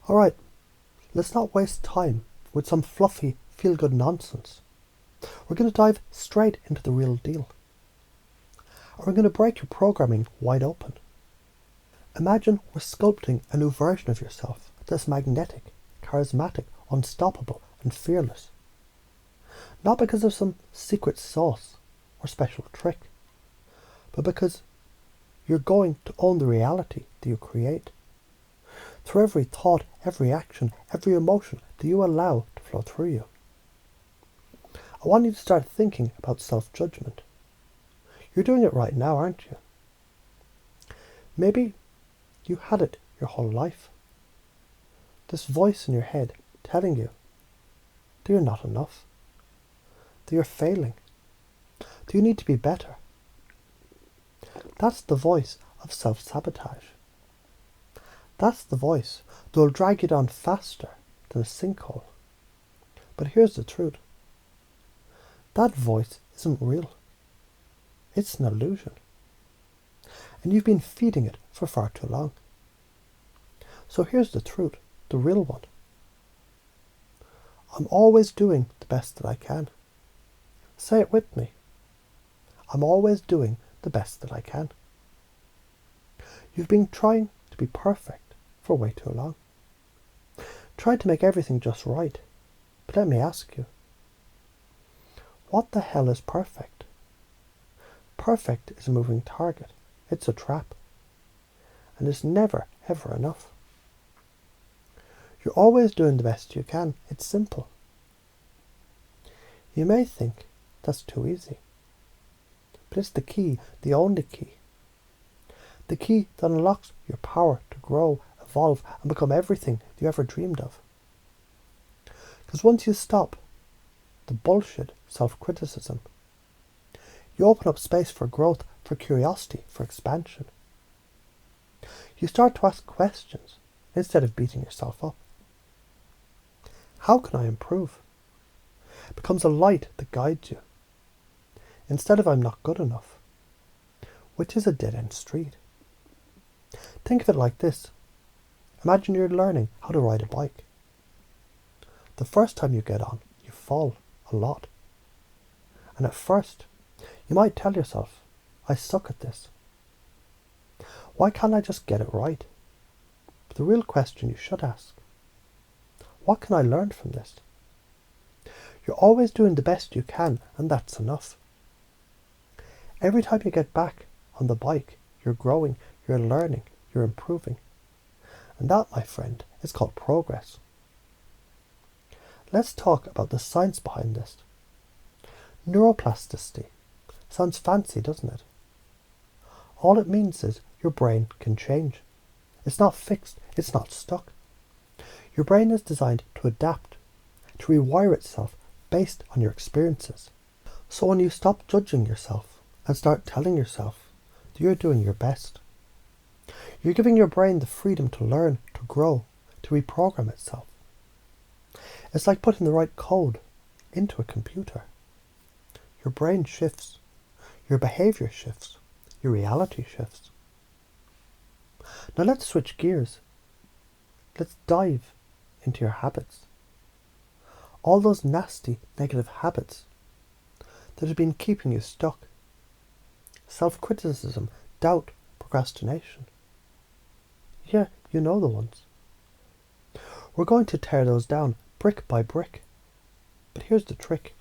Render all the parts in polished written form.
Alright, let's not waste time with some fluffy, feel-good nonsense. We're going to dive straight into the real deal. And we're going to break your programming wide open. Imagine we're sculpting a new version of yourself that's magnetic, charismatic, unstoppable, and fearless. Not because of some secret sauce or special trick, but because you're going to own the reality that you create. Through every thought, every action, every emotion that you allow to flow through you. I want you to start thinking about self-judgment. You're doing it right now, aren't you? Maybe you had it your whole life. This voice in your head telling you that you're not enough, that you're failing, that you need to be better. That's the voice of self-sabotage. That's the voice that will drag you down faster than a sinkhole. But here's the truth. That voice isn't real. It's an illusion. And you've been feeding it for far too long. So here's the truth, the real one. I'm always doing the best that I can. Say it with me. I'm always doing the best that I can. You've been trying to be perfect for way too long. Tried to make everything just right. But let me ask you, what the hell is perfect? Perfect is a moving target. It's a trap. And it's never, ever enough. You're always doing the best you can. It's simple. You may think that's too easy. But it's the key, the only key. The key that unlocks your power to grow, evolve, and become everything you ever dreamed of. Because once you stop the bullshit self-criticism, you open up space for growth, for curiosity, for expansion. You start to ask questions instead of beating yourself up. How can I improve? It becomes a light that guides you. Instead of I'm not good enough, which is a dead-end street. Think of it like this. Imagine you're learning how to ride a bike. The first time you get on, you fall a lot. And at first, you might tell yourself, I suck at this. Why can't I just get it right? But the real question you should ask, what can I learn from this? You're always doing the best you can, and that's enough. Every time you get back on the bike, you're growing, you're learning, you're improving. And that, my friend, is called progress. Let's talk about the science behind this. Neuroplasticity. Sounds fancy, doesn't it? All it means is your brain can change. It's not fixed, it's not stuck. Your brain is designed to adapt, to rewire itself based on your experiences. So when you stop judging yourself and start telling yourself that you're doing your best, you're giving your brain the freedom to learn, to grow, to reprogram itself. It's like putting the right code into a computer. Your brain shifts, your behavior shifts, your reality shifts. Now let's switch gears. Let's dive into your habits. All those nasty, negative habits that have been keeping you stuck. Self-criticism, doubt, procrastination. Yeah, you know the ones. We're going to tear those down brick by brick. But here's the trick.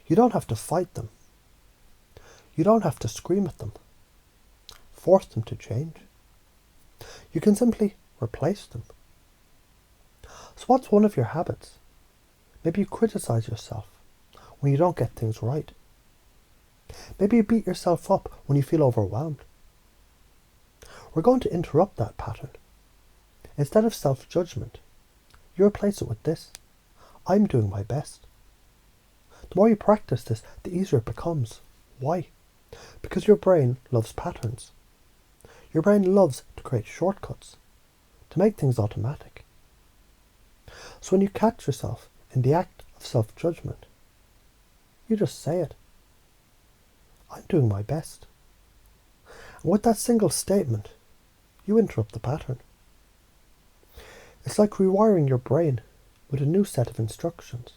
You don't have to fight them. You don't have to scream at them. Force them to change. You can simply replace them. So what's one of your habits? Maybe you criticize yourself when you don't get things right. Maybe you beat yourself up when you feel overwhelmed. We're going to interrupt that pattern. Instead of self-judgment, you replace it with this. I'm doing my best. The more you practice this, the easier it becomes. Why? Because your brain loves patterns. Your brain loves to create shortcuts, to make things automatic. So when you catch yourself in the act of self-judgment, you just say it. I'm doing my best. And with that single statement, you interrupt the pattern. It's like rewiring your brain with a new set of instructions.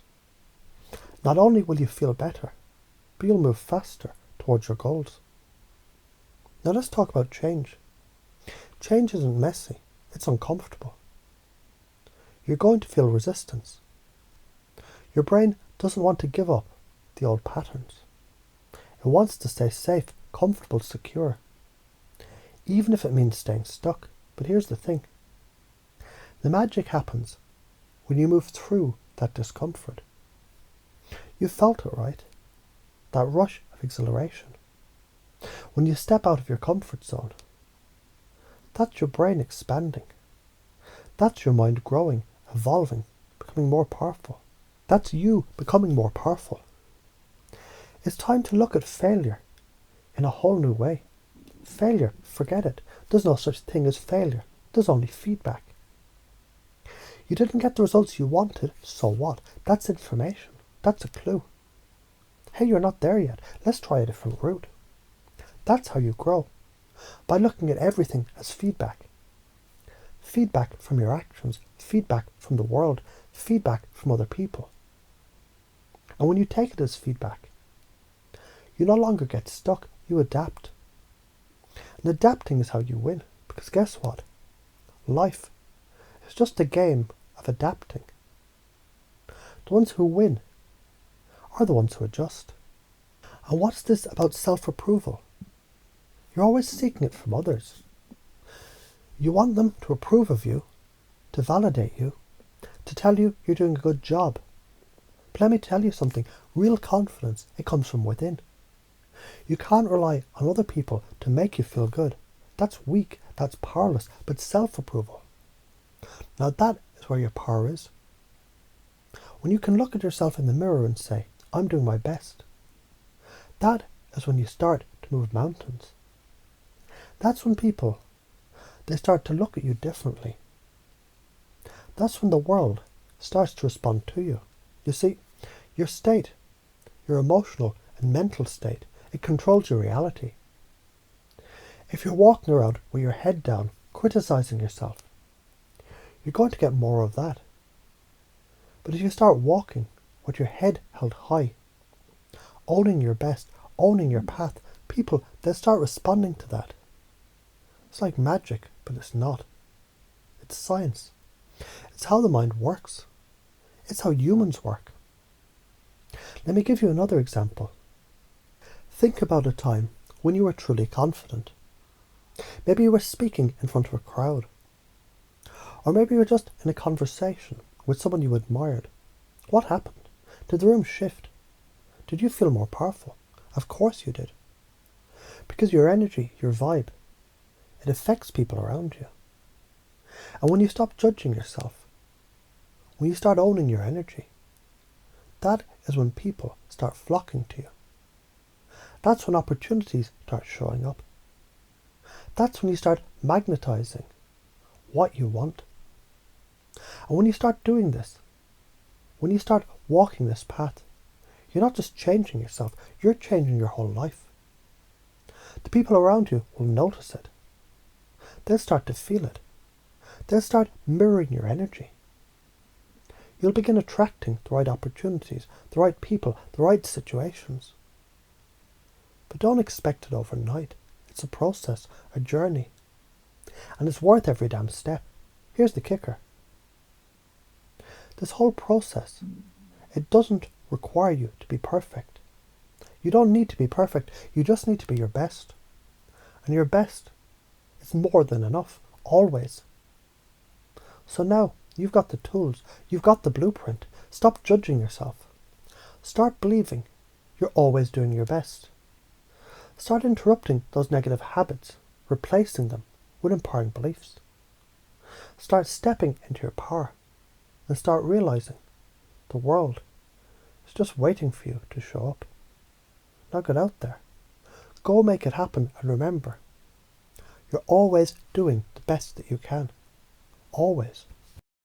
Not only will you feel better, but you'll move faster towards your goals. Now let's talk about change. Change isn't messy, it's uncomfortable. You're going to feel resistance. Your brain doesn't want to give up the old patterns. It wants to stay safe, comfortable, secure. Even if it means staying stuck. But here's the thing. The magic happens when you move through that discomfort. You felt it, right? That rush of exhilaration. When you step out of your comfort zone, that's your brain expanding. That's your mind growing, evolving, becoming more powerful. That's you becoming more powerful. It's time to look at failure in a whole new way. Failure, forget it. There's no such thing as failure. There's only feedback. You didn't get the results you wanted, so what? That's information. That's a clue. Hey, you're not there yet. Let's try a different route. That's how you grow. By looking at everything as feedback. Feedback from your actions, feedback from the world, feedback from other people. And when you take it as feedback, you no longer get stuck, you adapt. And adapting is how you win, because guess what? Life is just a game of adapting. The ones who win are the ones who adjust. And what's this about self-approval? You're always seeking it from others. You want them to approve of you, to validate you, to tell you you're doing a good job. But let me tell you something, real confidence, it comes from within. You can't rely on other people to make you feel good. That's weak, that's powerless, but self-approval. Now that is where your power is. When you can look at yourself in the mirror and say, I'm doing my best. That is when you start to move mountains. That's when people, they start to look at you differently. That's when the world starts to respond to you. You see, your state, your emotional and mental state, it controls your reality. If you're walking around with your head down, criticizing yourself, you're going to get more of that. But if you start walking with your head held high, owning your best, owning your path, people, they'll start responding to that. It's like magic, but it's not. It's science. It's how the mind works. It's how humans work. Let me give you another example. Think about a time when you were truly confident. Maybe you were speaking in front of a crowd. Or maybe you were just in a conversation with someone you admired. What happened? Did the room shift? Did you feel more powerful? Of course you did. Because your energy, your vibe, it affects people around you. And when you stop judging yourself, when you start owning your energy, that is when people start flocking to you. That's when opportunities start showing up. That's when you start magnetizing what you want. And when you start doing this, when you start walking this path, you're not just changing yourself, you're changing your whole life. The people around you will notice it. They'll start to feel it. They'll start mirroring your energy. You'll begin attracting the right opportunities, the right people, the right situations. But don't expect it overnight. It's a process, a journey. And it's worth every damn step. Here's the kicker. This whole process, it doesn't require you to be perfect. You don't need to be perfect. You just need to be your best. And your best is more than enough, always. So now, you've got the tools. You've got the blueprint. Stop judging yourself. Start believing you're always doing your best. Start interrupting those negative habits, replacing them with empowering beliefs. Start stepping into your power and start realizing the world is just waiting for you to show up. Now get out there. Go make it happen, and remember, you're always doing the best that you can. Always.